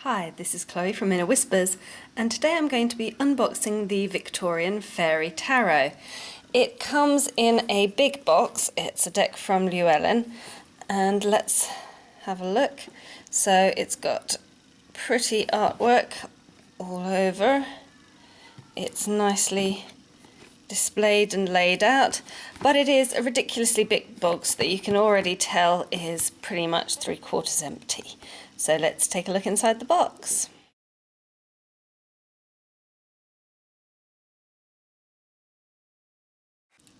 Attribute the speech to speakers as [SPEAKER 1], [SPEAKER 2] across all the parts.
[SPEAKER 1] Hi, this is Chloe from Inner Whispers, and today I'm going to be unboxing the Victorian Fairy Tarot. It comes in a big box. It's a deck from Llewellyn, and let's have a look. So it's got pretty artwork all over. It's nicely displayed and laid out, but it is a ridiculously big box that you can already tell is pretty much 3/4 empty. So let's take a look inside the box.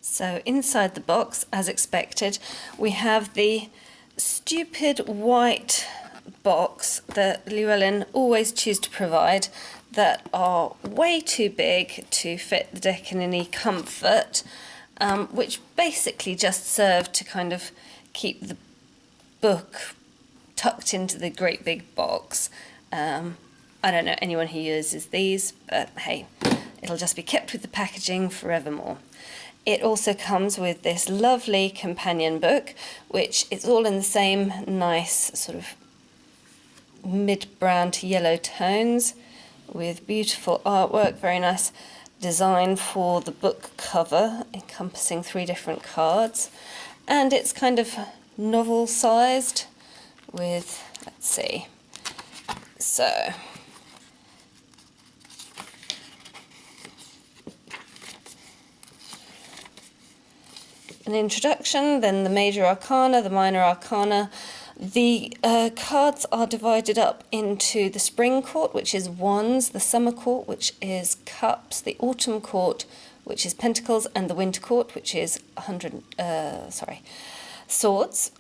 [SPEAKER 1] So inside the box, as expected, we have the stupid white box that Llewellyn always choose to provide that are way too big to fit the deck in any comfort, which basically just serve to kind of keep the book tucked into the great big box. I don't know anyone who uses these, but hey, it'll just be kept with the packaging forevermore. It also comes with this lovely companion book, which is all in the same nice sort of mid-brown to yellow tones with beautiful artwork, very nice design for the book cover, encompassing 3 different cards. And it's kind of novel-sized with, let's see, so an introduction, then the major arcana, the minor arcana. The cards are divided up into the spring court, which is wands, the summer court, which is cups, the autumn court, which is pentacles, and the winter court, which is swords.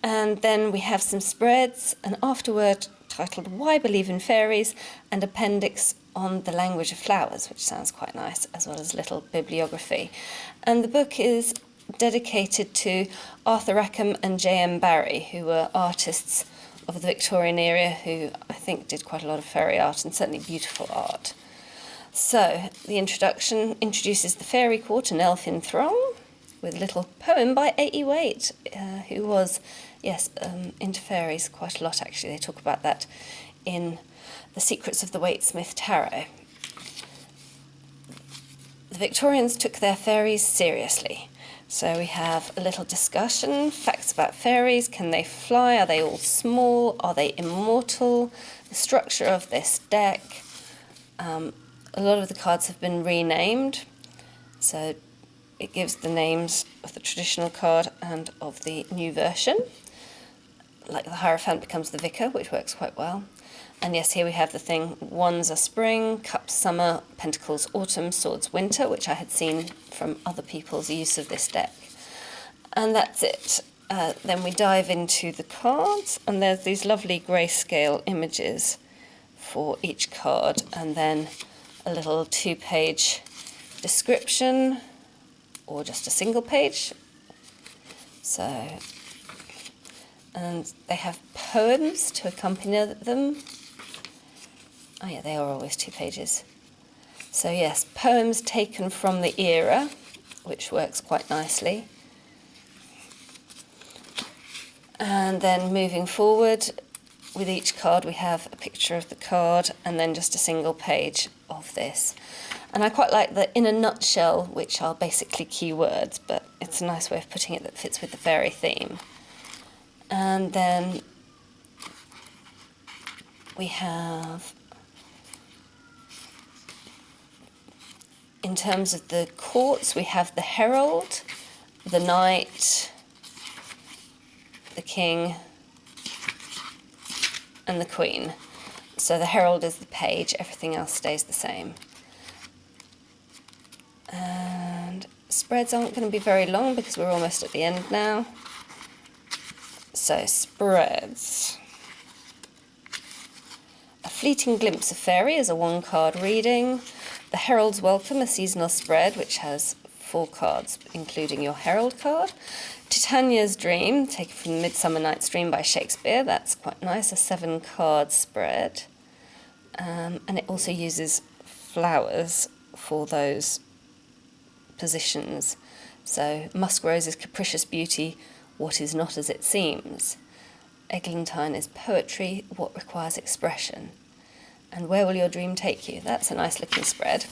[SPEAKER 1] And then we have some spreads, an afterword titled Why Believe in Fairies, and appendix on the language of flowers, which sounds quite nice, as well as little bibliography. And the book is dedicated to Arthur Rackham and J.M. Barrie, who were artists of the Victorian era who I think did quite a lot of fairy art and certainly beautiful art. So the introduction introduces the fairy court and elfin throng, with a little poem by A.E. Waite, who was, into fairies quite a lot actually. They talk about that in The Secrets of the Waite-Smith Tarot. The Victorians took their fairies seriously. So we have a little discussion, facts about fairies. Can they fly? Are they all small? Are they immortal? The structure of this deck. A lot of the cards have been renamed. So it gives the names of the traditional card and of the new version. Like the Hierophant becomes the Vicar, which works quite well. And yes, here we have the thing, wands are spring, cups summer, pentacles autumn, swords winter, which I had seen from other people's use of this deck. And that's it. Then we dive into the cards, and there's these lovely grayscale images for each card, and then a little 2-page description, or just a single page. So, and they have poems to accompany them. Oh yeah, they are always 2 pages. So yes, poems taken from the era, which works quite nicely. And then moving forward, with each card we have a picture of the card and then just a single page of this. And I quite like the in a nutshell, which are basically keywords, but it's a nice way of putting it that fits with the fairy theme. And then we have, in terms of the courts, we have the herald, the knight, the king, and the queen. So the herald is the page, everything else stays the same. And spreads aren't going to be very long because we're almost at the end now. So spreads. A fleeting glimpse of fairy is a 1-card reading. The Herald's Welcome, a seasonal spread, which has 4 cards, including your Herald card. Titania's Dream, taken from Midsummer Night's Dream by Shakespeare. That's quite nice, a 7-card spread. And it also uses flowers for those positions. So Musk Rose's Capricious Beauty, What is Not as It Seems. Eglantine is poetry, what requires expression. And where will your dream take you? That's a nice looking spread.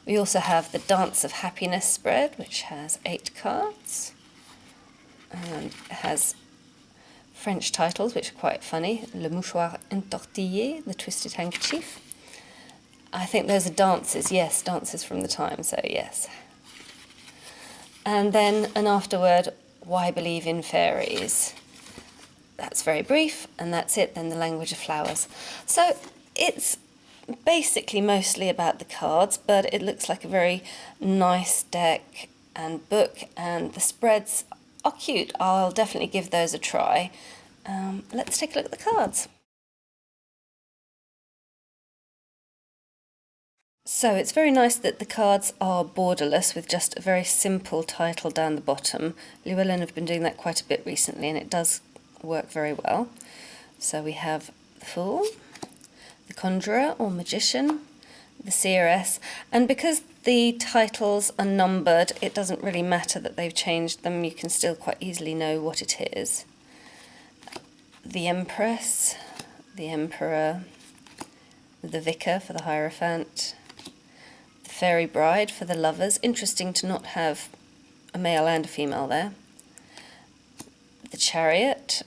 [SPEAKER 1] We also have the Dance of Happiness spread, which has 8 cards. And has French titles, which are quite funny. Le mouchoir entortillé, the twisted handkerchief. I think those are dances, yes, dances from the time, so yes. And then an afterword, why believe in fairies? That's very brief, and that's it, then the language of flowers. So it's basically mostly about the cards, but it looks like a very nice deck and book, and the spreads are cute. I'll definitely give those a try. Let's take a look at the cards. So it's very nice that the cards are borderless with just a very simple title down the bottom. Llewellyn have been doing that quite a bit recently, and it does work very well. So we have the Fool, the Conjurer or Magician, the Seeress, and because the titles are numbered, it doesn't really matter that they've changed them. You can still quite easily know what it is. The Empress, the Emperor, the Vicar for the Hierophant, the Fairy Bride for the Lovers. Interesting to not have a male and a female there. The Chariot,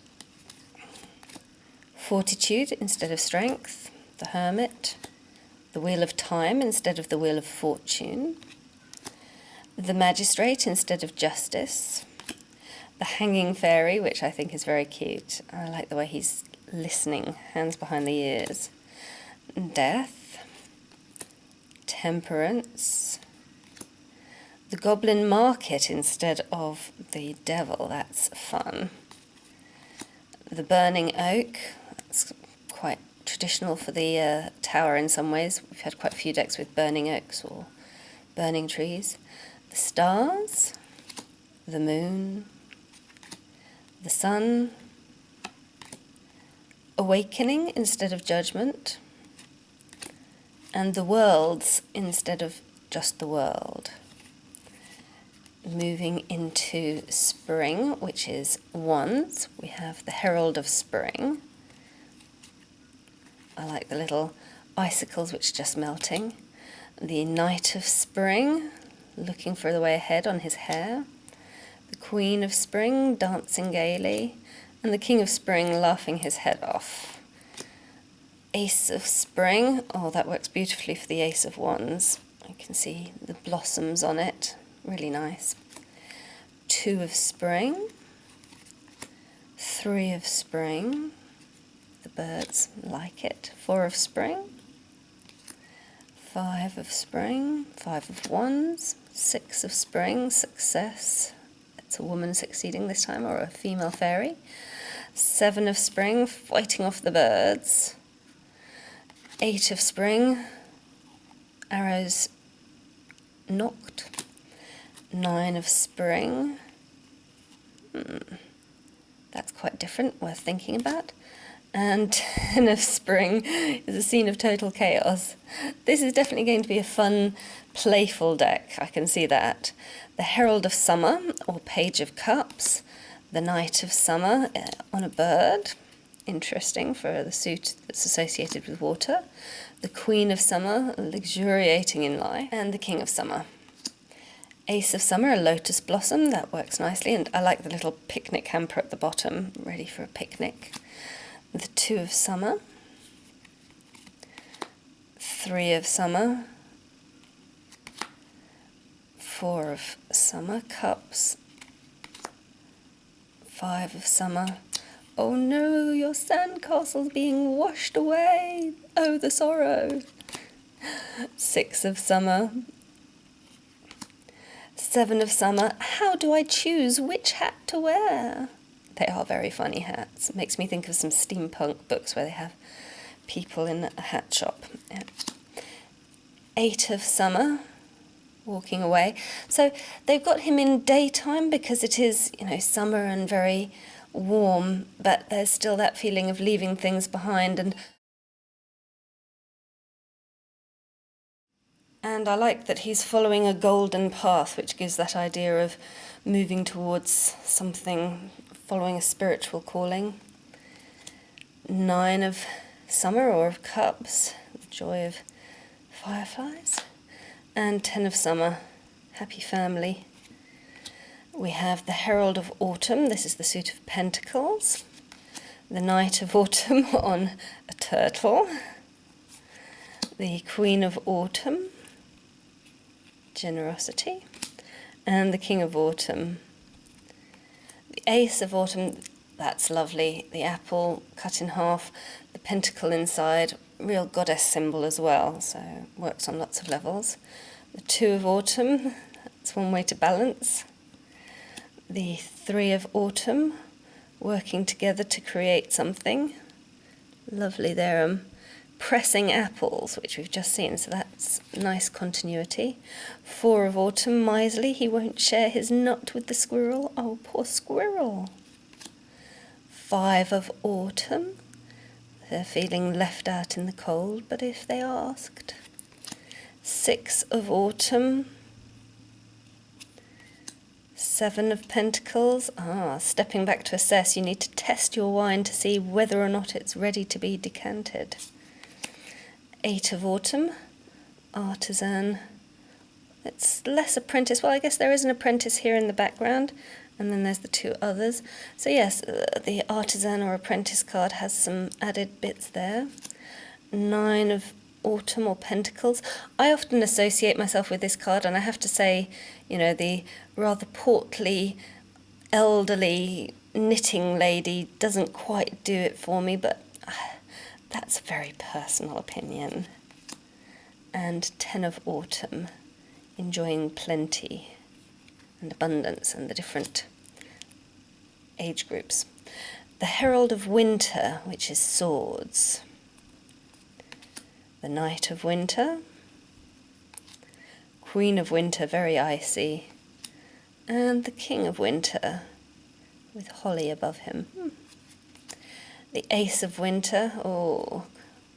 [SPEAKER 1] Fortitude instead of Strength, the Hermit, the Wheel of Time instead of the Wheel of Fortune, the Magistrate instead of Justice, the Hanging Fairy, which I think is very cute. I like the way he's listening, hands behind the ears. Death, Temperance, the Goblin Market instead of the Devil, that's fun. The Burning Oak, that's quite traditional for the tower in some ways. We've had quite a few decks with burning oaks or burning trees. The Stars, the Moon, the Sun, Awakening instead of Judgment, and the Worlds instead of just the World. Moving into Spring, which is Wands, we have the Herald of Spring. I like the little icicles which are just melting. The Knight of Spring, looking for the way ahead on his hair. The Queen of Spring, dancing gaily. And the King of Spring, laughing his head off. Ace of Spring, oh, that works beautifully for the Ace of Wands. You can see the blossoms on it, really nice. 2 of Spring. 3 of Spring. The birds like it. 4 of Spring. 5 of Spring. 5 of Wands. 6 of Spring, Success. It's a woman succeeding this time, or a female fairy. 7 of Spring, fighting off the birds. 8 of Spring, arrows knocked. 9 of Spring. That's quite different, worth thinking about. And 10 of Spring is a scene of total chaos. This is definitely going to be a fun, playful deck, I can see that. The Herald of Summer, or Page of Cups. The Knight of Summer on a bird. Interesting for the suit that's associated with water. The Queen of Summer, luxuriating in life. And the King of Summer. Ace of Summer, a lotus blossom, that works nicely, and I like the little picnic hamper at the bottom, ready for a picnic. The 2 of Summer, 3 of Summer, 4 of Summer, Cups, 5 of Summer. Oh no, your sandcastle's being washed away. Oh, the sorrow. 6 of Summer. 7 of Summer. How do I choose which hat to wear? They are very funny hats. It makes me think of some steampunk books where they have people in a hat shop. Yeah. 8 of Summer. Walking away. So they've got him in daytime because it is, summer and very warm, but there's still that feeling of leaving things behind, and I like that he's following a golden path, which gives that idea of moving towards something, following a spiritual calling. 9 of Summer or of Cups, the joy of fireflies, and 10 of Summer, happy family. We have the Herald of Autumn, this is the suit of Pentacles, the Knight of Autumn on a turtle, the Queen of Autumn, generosity, and the King of Autumn. The Ace of Autumn, that's lovely, the apple cut in half, the pentacle inside, real goddess symbol as well, so works on lots of levels. The 2 of Autumn, that's one way to balance. The 3 of Autumn, working together to create something. Lovely there, pressing apples, which we've just seen, so that's nice continuity. 4 of Autumn, miserly, he won't share his nut with the squirrel. Oh, poor squirrel. 5 of Autumn, they're feeling left out in the cold, but if they asked. 6 of Autumn. 7 of Pentacles. Stepping back to assess. You need to test your wine to see whether or not it's ready to be decanted. 8 of Autumn. Artisan. It's less apprentice. Well, I guess there is an apprentice here in the background. And then there's the 2 others. So yes, the artisan or apprentice card has some added bits there. 9 of Autumn or Pentacles. I often associate myself with this card, and I have to say, you know, the rather portly, elderly knitting lady doesn't quite do it for me, but that's a very personal opinion. And 10 of Autumn, enjoying plenty and abundance and the different age groups. The Herald of Winter, which is swords. The Knight of Winter. Queen of Winter, very icy. And the King of Winter, with holly above him. The Ace of Winter, oh,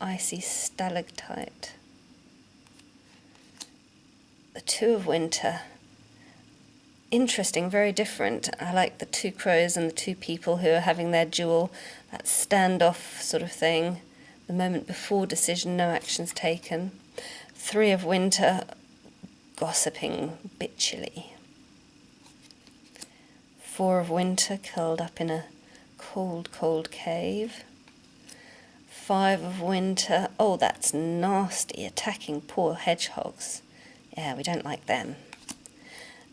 [SPEAKER 1] icy stalactite. The 2 of Winter, interesting, very different. I like the 2 crows and the 2 people who are having their duel, that standoff sort of thing. The moment before decision, no actions taken. 3 of Winter, gossiping bitchily. 4 of Winter, curled up in a cold, cold cave. 5 of Winter, oh, that's nasty, attacking poor hedgehogs. Yeah, we don't like them.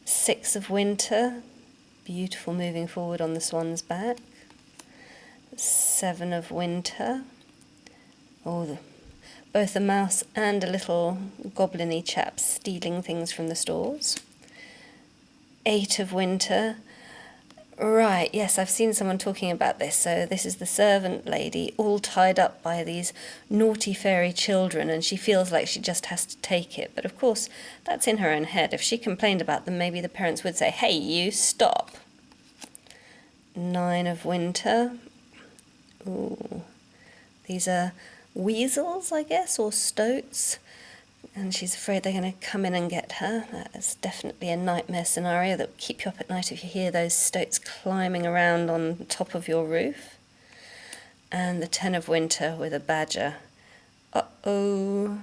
[SPEAKER 1] 6 of Winter, beautiful, moving forward on the swan's back. 7 of Winter, oh, both a mouse and a little goblin-y chap stealing things from the stores. 8 of Winter, right, yes, I've seen someone talking about this. So this is the servant lady, all tied up by these naughty fairy children, and she feels like she just has to take it. But of course, that's in her own head. If she complained about them, maybe the parents would say, hey, you, stop. 9 of Winter. Ooh, these are weasels, I guess, or stoats. And she's afraid they're going to come in and get her. That is definitely a nightmare scenario that will keep you up at night if you hear those stoats climbing around on top of your roof. And the 10 of Winter with a badger. Uh-oh.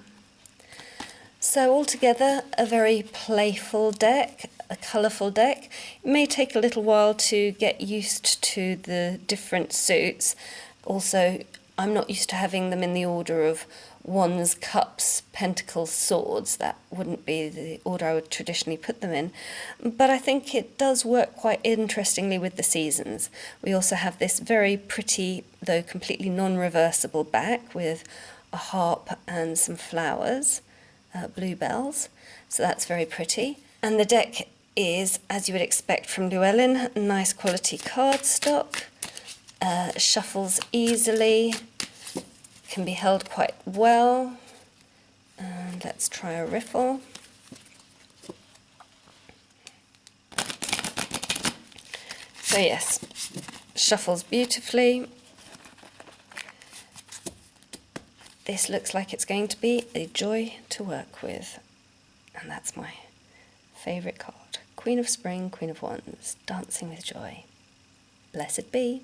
[SPEAKER 1] So altogether, a very playful deck, a colourful deck. It may take a little while to get used to the different suits. Also, I'm not used to having them in the order of wands, cups, pentacles, swords. That wouldn't be the order I would traditionally put them in. But I think it does work quite interestingly with the seasons. We also have this very pretty, though completely non-reversible back with a harp and some flowers, bluebells. So that's very pretty. And the deck is, as you would expect from Llewellyn, nice quality cardstock. Shuffles easily, can be held quite well. And let's try a riffle. So yes, shuffles beautifully. This looks like it's going to be a joy to work with. And that's my favourite card. Queen of Spring, Queen of Wands, dancing with joy. Blessed be.